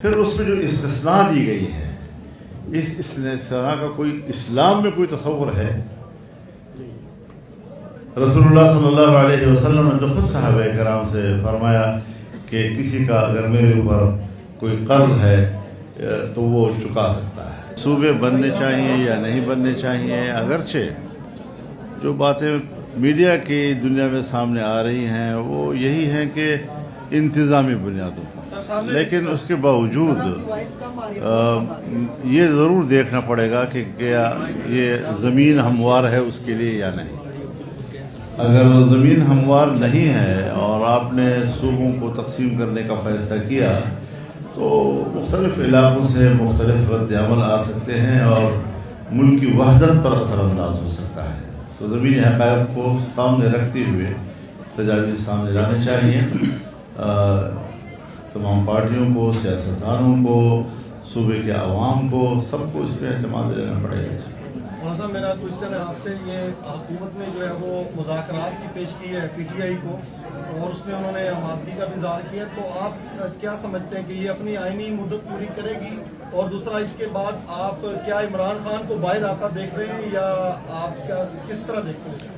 پھر اس میں جو استثناء دی گئی ہے، اس استثناء کا کوئی اسلام میں کوئی تصور ہے؟ رسول اللہ صلی اللہ علیہ وسلم نے تو خود صحابہ کرام سے فرمایا کہ کسی کا اگر میرے اوپر کوئی قرض ہے تو وہ چکا سکتا ہے۔ صوبے بننے چاہیے یا نہیں بننے چاہیے، اگرچہ جو باتیں میڈیا کی دنیا میں سامنے آ رہی ہیں وہ یہی ہیں کہ انتظامی بنیادوں پر، لیکن اس کے باوجود یہ ضرور دیکھنا پڑے گا کہ کیا یہ زمین ہموار ہے اس کے لیے یا نہیں۔ اگر زمین ہموار نہیں ہے اور آپ نے صوبوں کو تقسیم کرنے کا فیصلہ کیا تو مختلف علاقوں سے مختلف رد عمل آ سکتے ہیں اور ملک کی وحدت پر اثر انداز ہو سکتا ہے۔ تو زمینی حقائق کو سامنے رکھتے ہوئے تجاویز سامنے لانے چاہیے۔ تمام پارٹیوں کو، سیاستدانوں کو، صوبے کے عوام کو، سب کو اس پہ اعتماد لینا پڑے گا۔ مولانا صاحب، میرا کوشچن ہے آپ سے، یہ حکومت نے جو ہے وہ مذاکرات کی پیش کی ہے پی ٹی آئی کو اور اس میں انہوں نے آمادگی کا بھی اظہار کیا، تو آپ کیا سمجھتے ہیں کہ یہ اپنی آئینی مدت پوری کرے گی؟ اور دوسرا، اس کے بعد آپ کیا عمران خان کو باہر آتا دیکھ رہے ہیں یا آپ کیا کس طرح دیکھتے ہیں؟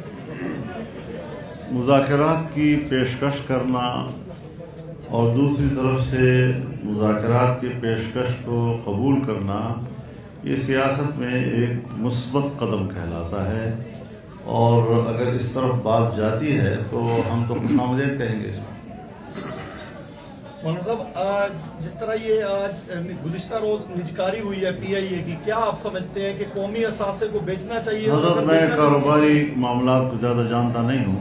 مذاکرات کی پیشکش کرنا اور دوسری طرف سے مذاکرات کی پیشکش کو قبول کرنا، یہ سیاست میں ایک مثبت قدم کہلاتا ہے، اور اگر اس طرف بات جاتی ہے تو ہم تو خوش آمدید کہیں گے اس میں۔ مولانا صاحب، جس طرح یہ آج گزشتہ روز نجکاری ہوئی ہے پی آئی اے کی، کیا آپ سمجھتے ہیں کہ قومی اثاثے کو بیچنا چاہیے؟ حضرت، میں کاروباری معاملات کو زیادہ جانتا نہیں ہوں،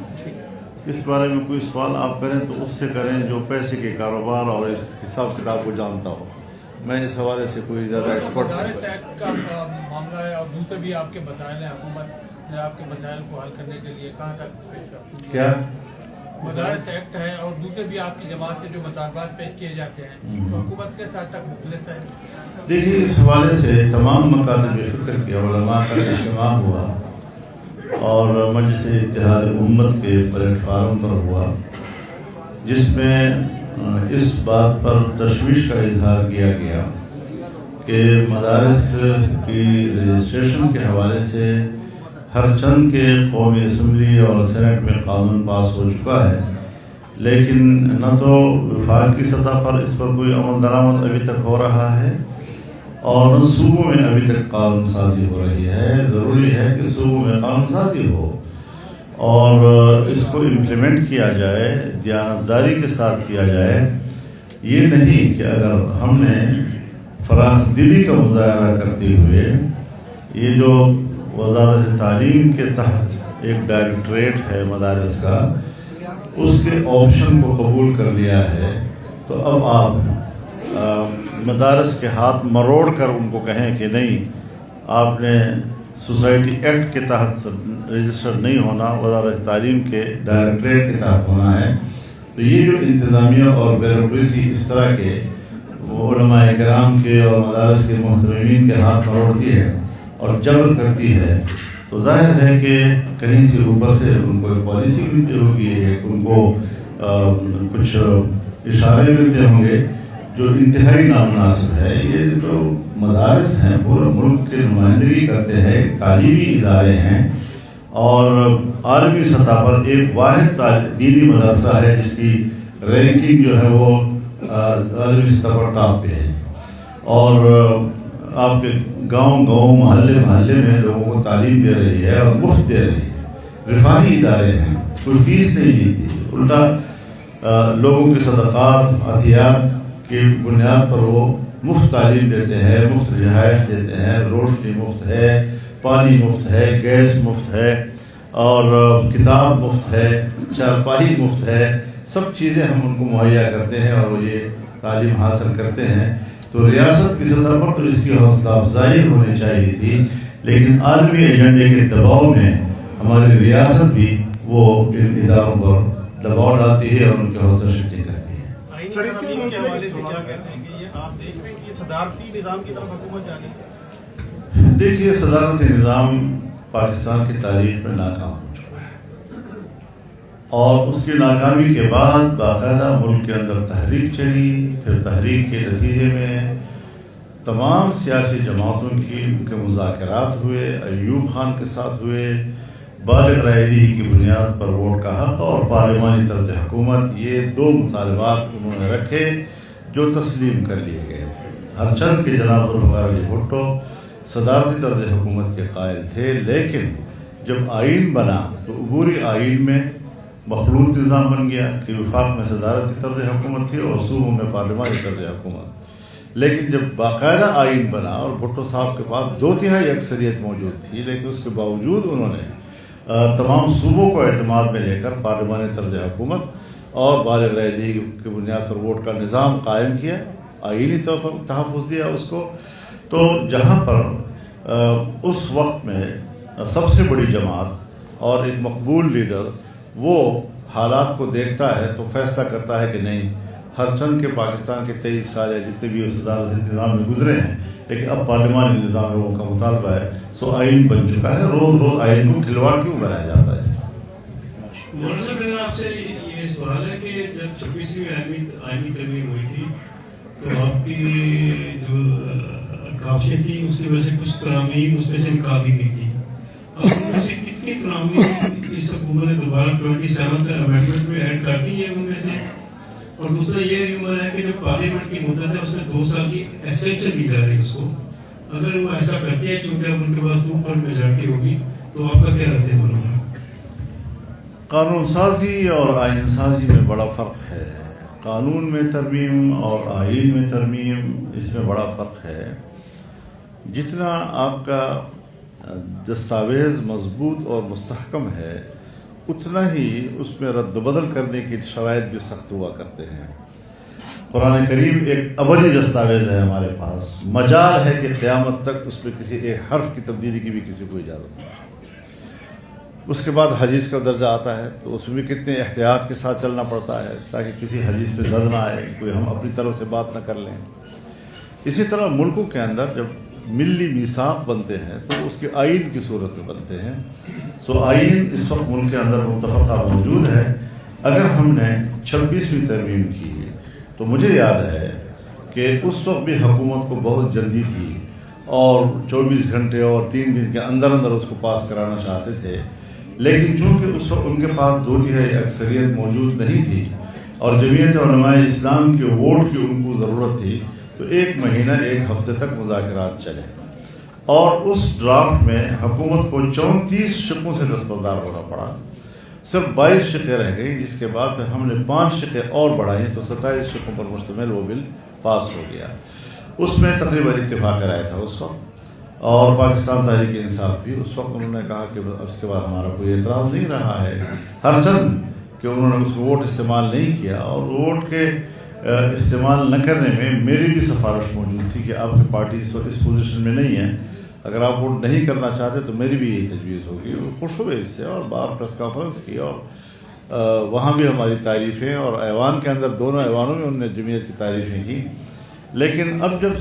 اس بارے میں کوئی سوال آپ کریں تو اس سے کریں جو پیسے کے کاروبار اور اس حساب کتاب کو جانتا ہو۔ میں اس حوالے سے کوئی زیادہ ایکسپرٹ مدارس ایکٹ کا معاملہ ہے اور دوسرے بھی آپ کے مسائل ہیں، حکومت نے آپ کے مسائل کو حل کرنے کے لیے کہاں تک پیش رفت؟ کیا مدارس ایکٹ ہے اور دوسرے بھی آپ کی جماعت سے جو مطالبات پیش کیے جاتے ہیں تو حکومت کے ساتھ تک مخلص ہے؟ دیکھیے، اس حوالے سے تمام مکاتب فکر کے علماء کا اجتماع ہوا اور مجلس اتحاد امت کے پلیٹ فارم پر ہوا، جس میں اس بات پر تشویش کا اظہار کیا گیا کہ مدارس کی رجسٹریشن کے حوالے سے ہر چند کے قومی اسمبلی اور سینٹ میں قانون پاس ہو چکا ہے، لیکن نہ تو وفاقی سطح پر اس پر کوئی عمل درآمد ابھی تک ہو رہا ہے اور نہ صوبوں میں ابھی تک قانون سازی ہو رہی ہے۔ ضروری ہے کہ صوبوں میں قانون سازی ہو اور اس کو امپلیمنٹ کیا جائے، دیانتداری کے ساتھ کیا جائے۔ یہ نہیں کہ اگر ہم نے فراخ دلی کا مظاہرہ کرتے ہوئے یہ جو وزارت تعلیم کے تحت ایک ڈائریکٹریٹ ہے مدارس کا، اس کے آپشن کو قبول کر لیا ہے، تو اب آپ مدارس کے ہاتھ مروڑ کر ان کو کہیں کہ نہیں، آپ نے سوسائٹی ایکٹ کے تحت رجسٹر نہیں ہونا، وزارت تعلیم کے ڈائریکٹریٹ کے تحت ہونا ہے۔ تو یہ جو انتظامیہ اور بیوروکریسی اس طرح کے علماء کرام کے اور مدارس کے محترمین کے ہاتھ مروڑتی ہے اور جبر کرتی ہے، تو ظاہر ہے کہ کہیں سے اوپر سے ان کو ایک پالیسی ملتی ہوگی، ان کو کچھ اشارے ملتے ہوں گے جو انتہائی نامناسب ہے۔ یہ تو مدارس ہیں، پورے ملک کے نمائندگی کرتے ہیں، تعلیمی ادارے ہیں اور عالمی سطح پر ایک واحد دینی مدرسہ ہے جس کی رینکنگ جو ہے وہ عالمی سطح پر ٹاپ پہ ہے، اور آپ کے گاؤں محلے میں لوگوں کو تعلیم دے رہی ہے اور مفت دے رہی ہے۔ رفاہی ادارے ہیں، کوئی فیس نہیں لیتی، الٹا لوگوں کے صدقات عطیات کی بنیاد پر وہ مفت تعلیم دیتے ہیں، مفت رہائش دیتے ہیں، روشنی مفت ہے، پانی مفت ہے، گیس مفت ہے اور کتاب مفت ہے، چارپائی مفت ہے، سب چیزیں ہم ان کو مہیا کرتے ہیں اور یہ تعلیم حاصل کرتے ہیں۔ تو ریاست کی سطح پر تو اس کی حوصلہ افزائی ہونی چاہیے تھی، لیکن عالمی ایجنڈے کے دباؤ میں ہماری ریاست بھی وہ ان اداروں پر دباؤ ڈالتی ہے اور ان کی حوصلہ شکنی کرتی ہے۔ سر، اس کے حوالے سے کیا کہتے ہیں کہ یہ آپ دیکھ رہے ہیں کہ یہ صدارتی نظام کی طرف حکومت جا رہی ہے؟ دیکھیے، صدارتی نظام پاکستان کی تاریخ میں ناکام ہو چکا ہے۔ اور اس کی ناکامی کے بعد باقاعدہ ملک کے اندر تحریک چلی. پھر تحریک کے نتیجے میں تمام سیاسی جماعتوں کی ان کے مذاکرات ہوئے، ایوب خان کے ساتھ ہوئے، بالغ رائے دہی کی بنیاد پر ووٹ کا حق اور پارلیمانی طرز حکومت، یہ دو مطالبات انہوں نے رکھے جو تسلیم کر لیے گئے تھے. ہرچند کہ جناب ذوالفقار علی بھٹو صدارتی طرز حکومت کے قائل تھے، لیکن جب آئین بنا تو عبوری آئین میں مخلوط نظام بن گیا کہ وفاق میں صدارتی طرز حکومت تھی اور صوبوں میں پارلیمانی طرز حکومت. لیکن جب باقاعدہ آئین بنا اور بھٹو صاحب کے پاس 2/3 اکثریت موجود تھی، لیکن اس کے باوجود انہوں نے تمام صوبوں کو اعتماد میں لے کر پارلیمانی طرز حکومت اور بالغ رائے دہی کی بنیاد پر ووٹ کا نظام قائم کیا، آئینی طور پر تحفظ دیا اس کو. تو جہاں پر اس وقت میں سب سے بڑی جماعت اور ایک مقبول لیڈر وہ حالات کو دیکھتا ہے تو فیصلہ کرتا ہے کہ نہیں، ہر چند کے پاکستان کے 23 سال یا جتنے بھی صدارتی نظام میں گزرے ہیں، لیکن اب پارلیمانی نظام لوگوں کا مطالبہ ہے، سو آئین بن چکا ہے. روز روز آئین کو کھلواڑ کیوں بنایا جاتا ہے؟ مولانا میرا آپ سے یہ سوال ہے کہ جب 26ویں آئینی ترمیم ہوئی تھی تو آپ کی جو کاوشیں تھی اس کی وجہ سے کچھ ترامیم اس میں سے نکال دی گئی تھی. اب ان میں سے کتنی ترامیم اس حکومت نے دوبارہ 27th امینڈمنٹ میں ایڈ کر دی ہے ان میں سے؟ اور دوسرا یہ ریومر ہے کہ جو پارلیمنٹ کی مدت ہے اس میں 2 سال کی ایکسٹینشن دی جا رہی ہے اس کو. اگر وہ ایسا کرتی ہے چونکہ اب ان کے پاس 2/3 میجارٹی ہوگی تو آپ کا کیا رد عمل ہوگا؟ قانون سازی اور آئین سازی میں بڑا فرق ہے. قانون میں ترمیم اور آئین میں ترمیم، اس میں بڑا فرق ہے. جتنا آپ کا دستاویز مضبوط اور مستحکم ہے اتنا ہی اس میں رد و بدل کرنے کی شرائط بھی سخت ہوا کرتے ہیں. قرآن کریم ایک ابدی دستاویز ہے ہمارے پاس، مجال ہے کہ قیامت تک اس میں کسی ایک حرف کی تبدیلی کی بھی کسی کو اجازت نہیں. اس کے بعد حدیث کا درجہ آتا ہے تو اس میں بھی کتنے احتیاط کے ساتھ چلنا پڑتا ہے تاکہ کسی حدیث پہ زد نہ آئے، کوئی ہم اپنی طرف سے بات نہ کر لیں. اسی طرح ملکوں کے اندر جب ملی میثاق بنتے ہیں تو اس کے آئین کی صورت میں بنتے ہیں. سو آئین اس وقت ملک کے اندر متفقہ موجود ہے. اگر ہم نے 26ویں ترمیم کی تو مجھے یاد ہے کہ اس وقت بھی حکومت کو بہت جلدی تھی اور 24 گھنٹے اور 3 دن کے اندر اندر اس کو پاس کرانا چاہتے تھے، لیکن چونکہ اس وقت ان کے پاس 2/3 اکثریت موجود نہیں تھی اور جمعیت علماء اسلام کے ووٹ کی ان کو ضرورت تھی، تو 1 مہینہ 1 ہفتے تک مذاکرات چلے اور اس ڈرافٹ میں حکومت کو 34 شقوں سے دستبردار ہونا پڑا. صرف 22 شقیں رہ گئی، جس کے بعد پھر ہم نے 5 شقیں اور بڑھائیں تو 27 شقوں پر مشتمل وہ بل پاس ہو گیا. اس میں تقریباً اتفاق رائے تھا اس وقت، اور پاکستان تحریک انصاف بھی اس وقت انہوں نے کہا کہ اس کے بعد ہمارا کوئی اعتراض نہیں رہا ہے، ہرچند کہ انہوں نے اس میں ووٹ استعمال نہیں کیا. اور ووٹ کے استعمال نہ کرنے میں میری بھی سفارش موجود تھی کہ آپ کی پارٹی اس پوزیشن میں نہیں ہے، اگر آپ ووٹ نہیں کرنا چاہتے تو میری بھی یہی تجویز ہوگی. خوش ہوئے اس سے اور باہر پریس کانفرنس کی اور وہاں بھی ہماری تعریفیں، اور ایوان کے اندر دونوں ایوانوں میں انہوں نے جمعیت کی تعریفیں کی. لیکن اب جب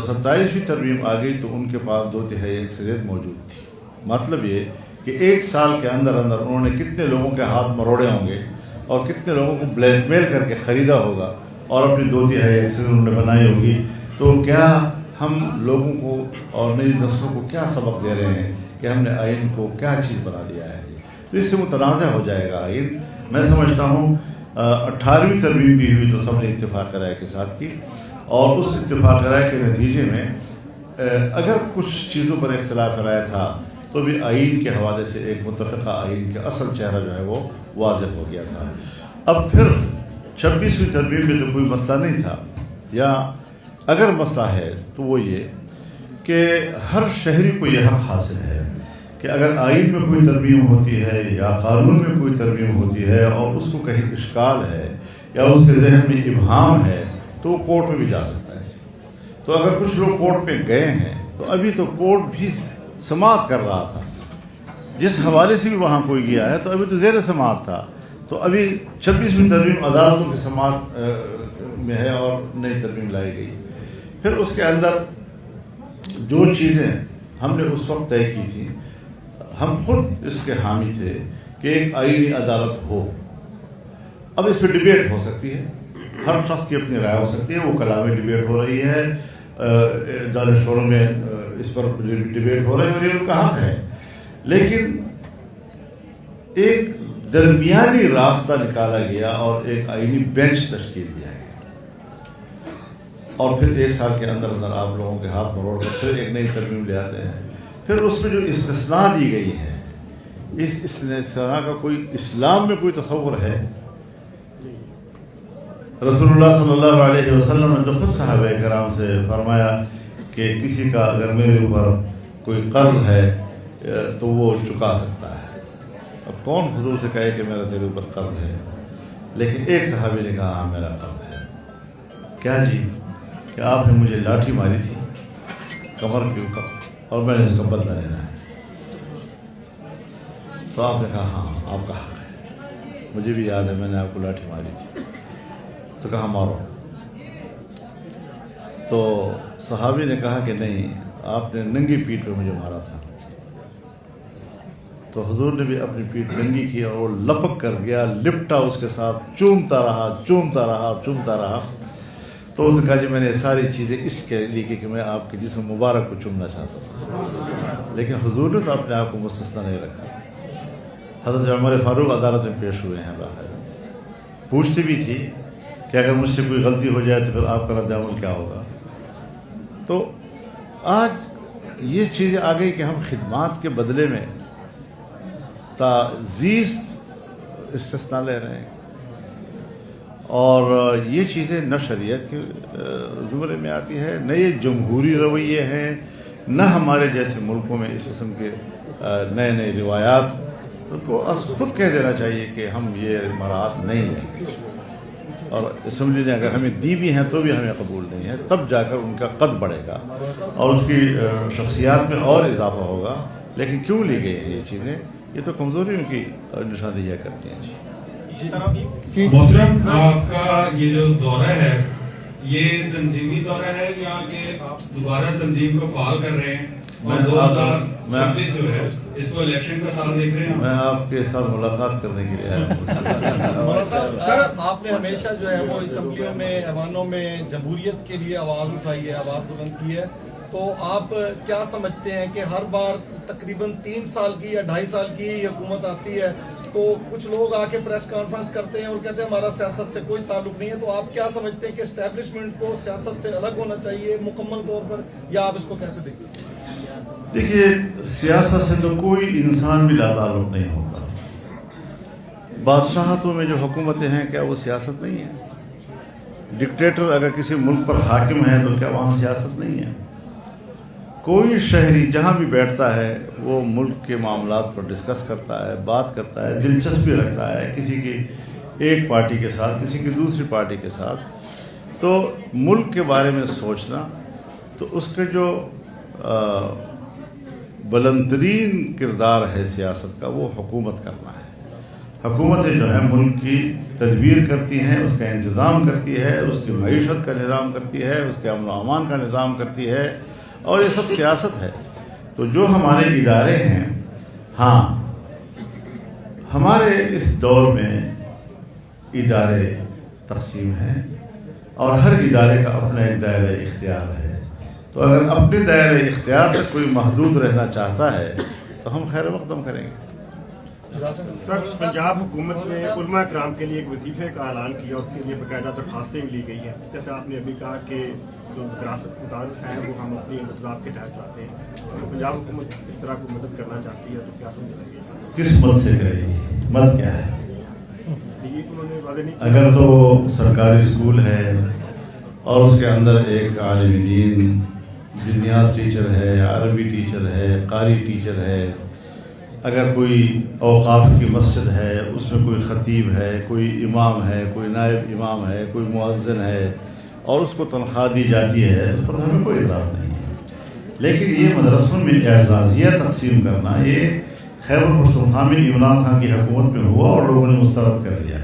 27ویں ترمیم آ گئی تو ان کے پاس 2/3 اکثریت موجود تھی. مطلب یہ کہ 1 سال کے اندر اندر انہوں نے کتنے لوگوں کے ہاتھ مروڑے ہوں گے اور کتنے لوگوں کو بلیک میل کر کے خریدا ہوگا اور اپنی 2/3 اکثریت انہوں نے بنائی ہوگی. تو کیا ہم لوگوں کو اور نئی نسلوں کو کیا سبق دے رہے ہیں کہ ہم نے آئین کو کیا چیز بنا دیا ہے؟ تو اس سے متنازع ہو جائے گا آئین. میں سمجھتا ہوں 18ویں ترمیم بھی ہوئی تو سب نے اتفاق رائے کے ساتھ کی، اور اس اتفاق رائے کے نتیجے میں اگر کچھ چیزوں پر اختلاف رائے تھا تو بھی آئین کے حوالے سے ایک متفقہ آئین کا اصل چہرہ جو ہے وہ واضح ہو گیا تھا. اب پھر 26ویں ترمیم میں تو کوئی مسئلہ نہیں تھا، یا اگر مسئلہ ہے تو وہ یہ کہ ہر شہری کو یہ حق حاصل ہے کہ اگر آئین میں کوئی ترمیم ہوتی ہے یا قانون میں کوئی ترمیم ہوتی ہے اور اس کو کہیں اشکال ہے یا اس کے ذہن میں ابہام ہے تو وہ کورٹ میں بھی جا سکتا ہے. تو اگر کچھ لوگ کورٹ میں گئے ہیں تو ابھی تو کورٹ بھی سماعت کر رہا تھا، جس حوالے سے بھی وہاں کوئی گیا ہے تو ابھی تو زیر سماعت تھا. تو ابھی 26ویں ترمیم عدالتوں کی سماعت میں ہے اور نئی ترمیم لائی گئی. پھر اس کے اندر جو چیزیں ہم نے اس وقت طے کی تھی، ہم خود اس کے حامی تھے کہ ایک آئینی عدالت ہو اب اس پہ ڈبیٹ ہو سکتی ہے، ہر شخص کی اپنی رائے ہو سکتی ہے، وہ کلامی ڈبیٹ ہو رہی ہے، دانشوروں میں اس پر ڈبیٹ ہو رہی ہے اور یہ ان کا حق ہے، لیکن ایک درمیانی راستہ نکالا گیا اور ایک آئینی بینچ تشکیل دیا گیا، اور پھر 1 سال کے اندر اندر آپ لوگوں کے ہاتھ مروڑ کر پھر ایک نئی ترمیم لے آتے ہیں. پھر اس میں جو استثناء دی گئی ہے، اس استثناء کا کوئی اسلام میں کوئی تصور ہے؟ رسول اللہ صلی اللہ علیہ وسلم نے تو خود صحابہ کرام سے فرمایا کہ کسی کا اگر میرے اوپر کوئی قرض ہے تو وہ چکا سکتا ہے. اب کون حضور سے کہے کہ میرا تیرے اوپر قرض ہے؟ لیکن ایک صحابی نے کہا ہاں میرا قرض ہے. کیا جی؟ کہ آپ نے مجھے لاٹھی ماری تھی کمر کے اوپر اور میں نے اس کا بدلہ لینا ہے. تو آپ نے کہا ہاں آپ کا حق ہے، مجھے بھی یاد ہے میں نے آپ کو لاٹھی ماری تھی. تو کہا مارو. تو صحابی نے کہا کہ نہیں، آپ نے ننگی پیٹھ پہ مجھے مارا تھا. تو حضور نے بھی اپنی پیٹھ ننگی کی اور وہ لپک کر گیا، لپٹا اس کے ساتھ، چومتا رہا. تو اس نے کہا جی میں نے ساری چیزیں اس کے لیے کی کہ میں آپ کے جسم مبارک کو چومنا چاہتا تھا، لیکن حضور نے تو اپنے آپ کو مستثنی نہیں رکھا. حضرت عمر فاروق عدالت میں پیش ہوئے ہیں، باہر پوچھتی بھی تھی کہ اگر مجھ سے کوئی غلطی ہو جائے تو پھر آپ کا رد عمل کیا ہوگا. تو آج یہ چیزیں آ گئی کہ ہم خدمات کے بدلے میں زیست استثناء لے رہے ہیں، اور یہ چیزیں نہ شریعت کے زمرے میں آتی ہے، نہ یہ جمہوری رویے ہیں، نہ ہمارے جیسے ملکوں میں اس قسم کے نئے روایات کو خود کہہ دینا چاہیے کہ ہم یہ مراعات نہیں لیں گے. اور اسمبلی نے اگر ہمیں دی بھی ہیں تو بھی ہمیں قبول نہیں ہے، تب جا کر ان کا قد بڑھے گا اور اس کی شخصیات میں اور اضافہ ہوگا. لیکن کیوں لی گئی ہیں یہ چیزیں؟ یہ تو کمزوریوں کی نشاندہیاں کرتی ہیں. محترم، آپ کا یہ جو دورہ ہے یہ تنظیمی دورہ ہے یا کہ آپ دوبارہ تنظیم کو فعال کر رہے ہیں اور 2026 جو ہے اس کو الیکشن کا سال دیکھ رہے ہیں؟ میں آپ کے ساتھ ملاقات کرنے کے لیے آیا ہوں. سر آپ نے ہمیشہ جو ہے وہ اسمبلیوں میں، ایوانوں میں جمہوریت کے لیے آواز اٹھائی ہے، آواز بلند کی ہے. تو آپ کیا سمجھتے ہیں کہ ہر بار تقریباً 3 سال کی یا 2.5 سال کی یہ حکومت آتی ہے تو کچھ لوگ آ کے پریس کانفرنس کرتے ہیں اور کہتے ہیں ہمارا سیاست سے کوئی تعلق نہیں ہے. تو آپ کیا سمجھتے ہیں کہ اسٹیبلشمنٹ کو سیاست سے الگ ہونا چاہیے مکمل طور پر، یا آپ اس کو کیسے دیکھتے ہیں؟ دیکھیے، سیاست سے تو کوئی انسان بھی لا تعلق نہیں ہوتا. بادشاہتوں میں جو حکومتیں ہیں کیا وہ سیاست نہیں ہے؟ ڈکٹیٹر اگر کسی ملک پر حاکم ہے تو کیا وہاں سیاست نہیں ہے؟ کوئی شہری جہاں بھی بیٹھتا ہے وہ ملک کے معاملات پر ڈسکس کرتا ہے، بات کرتا ہے، دلچسپی رکھتا ہے کسی کی ایک پارٹی کے ساتھ، کسی کی دوسری پارٹی کے ساتھ. تو ملک کے بارے میں سوچنا، تو اس کے جو بلند ترین کردار ہے سیاست کا وہ حکومت کرنا ہے. حکومتیں جو ہے ملک کی تدبیر کرتی ہیں، اس کا انتظام کرتی ہے، اس کی معیشت کا نظام کرتی ہے، اس کے امن و امان کا نظام کرتی ہے، اور یہ سب سیاست ہے. تو جو ہمارے ادارے ہیں، ہاں ہمارے اس دور میں ادارے تقسیم ہیں اور ہر ادارے کا اپنا ایک دائرہ اختیار ہے. تو اگر اپنے دائرہ اختیار تک کوئی محدود رہنا چاہتا ہے تو ہم خیر مقدم کریں گے. سر، پنجاب حکومت نے علماء کرام کے لیے ایک وظیفے کا اعلان کیا، اس کے لیے باقاعدہ درخواستیں بھی لی گئی ہیں. جیسے آپ نے ابھی کہا کہ جو مدارس ہیں وہ ہم اپنی مدد کے تحت چاہتے ہیں. اگر پنجاب حکومت اس طرح کو مدد کرنا چاہتی ہے تو کیا سمجھ گی؟ کس مد سے کرے گی؟ مد کیا ہے؟ یہ انہوں نے واضح نہیں کیا. اگر تو سرکاری اسکول ہے اور اس کے اندر ایک عالم دین، دینیات ٹیچر ہے، عربی ٹیچر ہے، قاری ٹیچر ہے، اگر کوئی اوقاف کی مسجد ہے، اس میں کوئی خطیب ہے، کوئی امام ہے، کوئی نائب امام ہے، کوئی مؤذن ہے اور اس کو تنخواہ دی جاتی ہے، اس پر ہمیں کوئی اعتراض نہیں ہے. لیکن یہ مدرسوں میں اعزازیہ تقسیم کرنا، یہ خیبر پختونخوا میں عمران خان کی حکومت میں ہوا اور لوگوں نے مسترد کر دیا.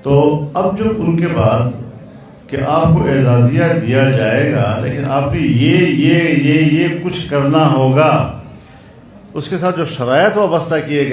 تو اب جو ان کے بعد کہ آپ کو اعزازیہ دیا جائے گا لیکن آپ نے یہ کچھ کرنا ہوگا، اس کے ساتھ جو شرائط وابستہ کیے گئے